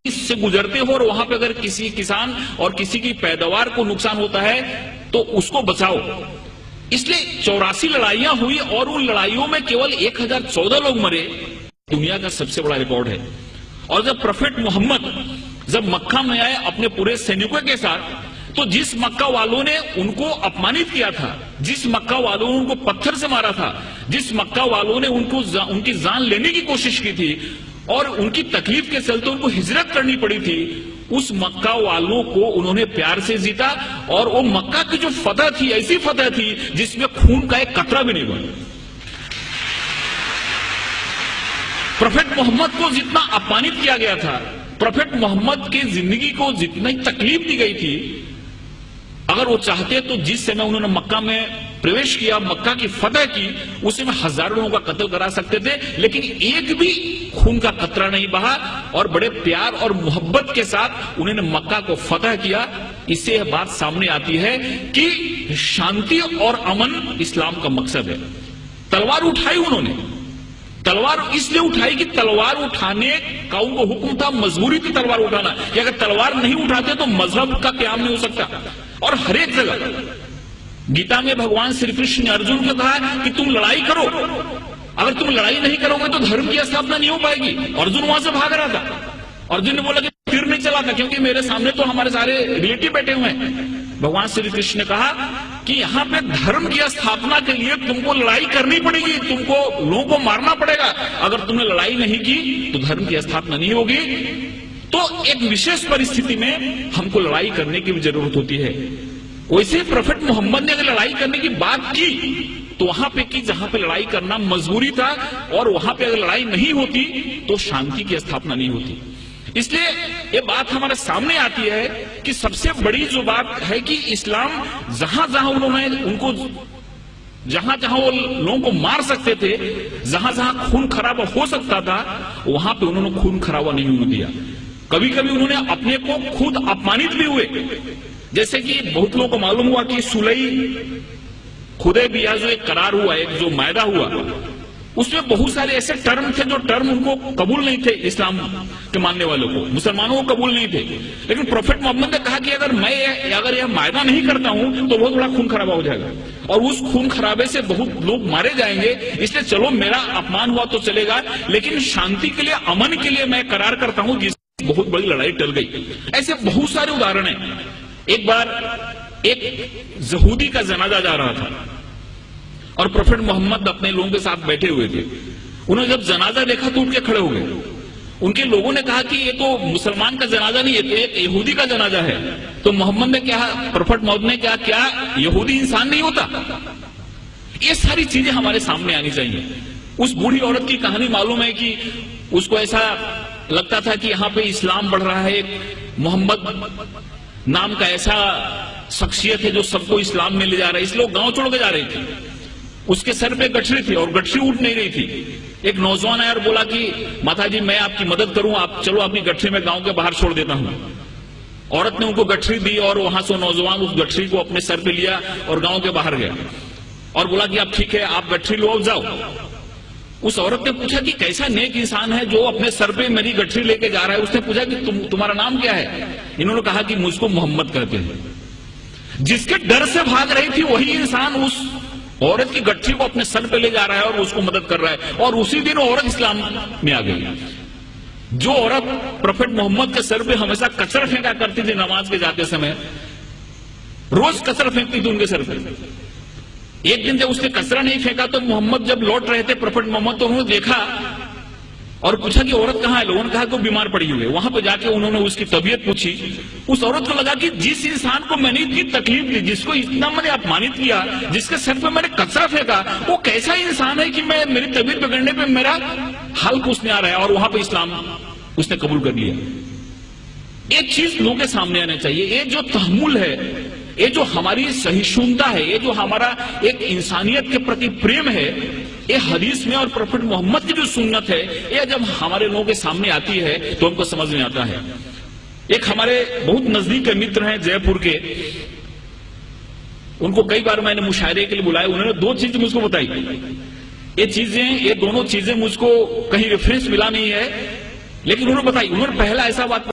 से गुजरते हो और वहां पे अगर किसी किसान और किसी की पैदावार को नुकसान होता है तो उसको बचाओ। इसलिए 84 लड़ाइयां हुई और उन लड़ाइयों में केवल 1014 लोग मरे, दुनिया का सबसे बड़ा रिकॉर्ड है। और जब प्रोफेट मोहम्मद जब मक्का में आए अपने पूरे सैनिकों के साथ, तो जिस मक्का वालों ने उनको अपमानित किया था, जिस मक्का वालों ने उनको पत्थर से मारा था, जिस मक्का वालों ने उनकी जान लेने की कोशिश की थी और उनकी तकलीफ के चलते उनको हिजरत करनी पड़ी थी, उस मक्का वालों को उन्होंने प्यार से जीता। और वो मक्का की जो फतह थी, ऐसी फतह थी जिसमें खून का एक कतरा भी नहीं बना। प्रोफेट मोहम्मद को जितना अपमानित किया गया था, प्रोफेट मोहम्मद की जिंदगी को जितनी तकलीफ दी गई थी, अगर वो चाहते तो जिस समय उन्होंने मक्का में प्रवेश किया, मक्का की फतह की, उस समय हजारों लोगों का कत्ल करा सकते थे, लेकिन एक भी खून का कतरा नहीं बहा और बड़े प्यार और मोहब्बत के साथ उन्होंने मक्का को फतह किया। इससे यह बात सामने आती है कि शांति और अमन इस्लाम का मकसद है। तलवार उठाई उन्होंने, तलवार इसलिए उठाई कि तलवार उठाने का उनको हुक्म था, मजबूरी थी तलवार उठाना, कि अगर तलवार नहीं उठाते तो मजहब का क्याम नहीं हो सकता। और हर एक जगह गीता में भगवान श्री कृष्ण ने अर्जुन को कहा कि तुम लड़ाई करो, अगर तुम लड़ाई नहीं करोगे तो धर्म की स्थापना नहीं हो पाएगी। अर्जुन वहां से भाग रहा था, अर्जुन ने बोला कि फिर नहीं चला था, क्योंकि मेरे सामने तो हमारे सारे रिलेटिव बैठे हुए हैं। भगवान श्री कृष्ण ने कहा कि यहां पे धर्म की स्थापना के लिए तुमको लड़ाई करनी पड़ेगी, तुमको लोगों को मारना पड़ेगा। अगर तुमने लड़ाई नहीं की तो धर्म की स्थापना नहीं होगी। तो एक विशेष परिस्थिति में हमको लड़ाई करने की भी जरूरत होती है। वैसे प्रोफेट मोहम्मद ने अगर लड़ाई करने की बात की तो वहां पे की जहां पे लड़ाई करना मजबूरी था, और वहां पे अगर लड़ाई नहीं होती तो शांति की स्थापना नहीं होती। इसलिए ये बात हमारे सामने आती है कि सबसे बड़ी जो बात है कि इस्लाम जहां जहां उन्होंने उनको जहां जहां वो लोगों को मार सकते थे, जहां जहां खून खराबा हो सकता था, वहां पे उन्होंने खून खराबा नहीं होने दिया। कभी कभी उन्होंने अपने को खुद अपमानित भी हुए, जैसे कि बहुत लोगों को मालूम हुआ कि सुलई हुदैबिया जो एक करार हुआ, एक जो मायदा हुआ, उसमें बहुत सारे ऐसे टर्म थे जो टर्म उनको कबूल नहीं थे, इस्लाम के मानने वालों को, मुसलमानों को कबूल नहीं थे। लेकिन प्रोफेट मोहम्मद ने कहा कि अगर यह मायदा नहीं करता हूं तो बहुत बड़ा खून खराबा हो जाएगा और उस खून खराबे से बहुत लोग मारे जाएंगे। इसलिए चलो मेरा अपमान हुआ तो चलेगा, लेकिन शांति के लिए, अमन के लिए मैं करार करता हूं, जिससे बहुत बड़ी लड़ाई टल गई। ऐसे बहुत सारे उदाहरण हैं। एक बार एक यहूदी का जनाजा जा रहा था और प्रोफेट मोहम्मद अपने लोगों के साथ बैठे हुए थे। उन्होंने जब जनाजा देखा तो उठ के खड़े हो गए। उनके लोगों ने कहा कि ये तो मुसलमान का जनाजा नहीं है, तो एक यहूदी का जनाजा है। तो मोहम्मद ने क्या, प्रोफेट मोहम्मद ने क्या यहूदी इंसान नहीं होता? ये सारी चीजें हमारे सामने आनी चाहिए। उस बूढ़ी औरत की कहानी मालूम है कि उसको ऐसा लगता था कि यहाँ पे इस्लाम बढ़ रहा है, मोहम्मद नाम का ऐसा शख्सियत है जो सबको इस्लाम में ले जा रहा है, इसलिए वो गांव छोड़ के जा रही थी। उसके सर पे गठरी थी और गठरी उठ नहीं रही थी। एक नौजवान आया और बोला कि माता जी मैं आपकी मदद करूं, आप चलो अपनी गठरी में गांव के बाहर छोड़ देता हूं। औरत ने उनको गठरी दी और वहां से नौजवान उस गठरी को अपने सर पे लिया और गांव के बाहर गया और बोला कि आप ठीक है, आप गठरी लो जाओ। उस औरत ने पूछा कि कैसा नेक इंसान है जो अपने सर पे मेरी गठरी लेके जा रहा है। उसने पूछा कि तुम्हारा नाम क्या है? इन्होंने कहा कि मुझको मोहम्मद कहते हैं। जिसके डर से भाग रही थी वही इंसान उस औरत की गठरी को अपने सर पे ले जा रहा है और उसको मदद कर रहा है, और उसी दिन औरत इस्लाम में आ गई। जो औरत प्रोफेट मोहम्मद के सर पे हमेशा कचरा फेंका करती थी नमाज के जाते समय, रोज कचरा फेंकती थी उनके सर पे। एक दिन जब उसने कचरा नहीं फेंका तो मोहम्मद जब लौट रहे थे, प्रोफेट मोहम्मद, तो उन्होंने देखा और पूछा कि औरत कहाँ है? लोगों ने कहा कि वो बीमार पड़ी हुई है। वहां पर जाके उन्होंने उसकी तबीयत पूछी। उस औरत को लगा कि जिस इंसान को मैंने इतनी तकलीफ दी, जिसको इतना मैंने अपमानित किया, जिसके सर पे मैंने कचरा फेंका, वो कैसा इंसान है कि मैं मेरी तबीयत बिगड़ने पे मेरा हाल पूछने आ रहा है। और वहां पर इस्लाम उसने कबूल कर लिया। एक चीज लोगों के सामने आना चाहिए, ये जो तहम्मुल है, ये जो हमारी सहिष्णुता है, ये जो हमारा एक इंसानियत के प्रति प्रेम है, ये हदीस में और प्रोफेट मोहम्मद की जो सुन्नत है, ये जब हमारे लोगों के सामने आती है तो हमको समझ में आता है। एक हमारे बहुत नजदीक के मित्र हैं जयपुर के, उनको कई बार मैंने मुशायरे के लिए बुलाया। उन्होंने दो चीज मुझको बताई। ये दोनों चीजें मुझको कहीं रेफरेंस मिला नहीं है, लेकिन उन्होंने बताई। उन्होंने पहला ऐसा बात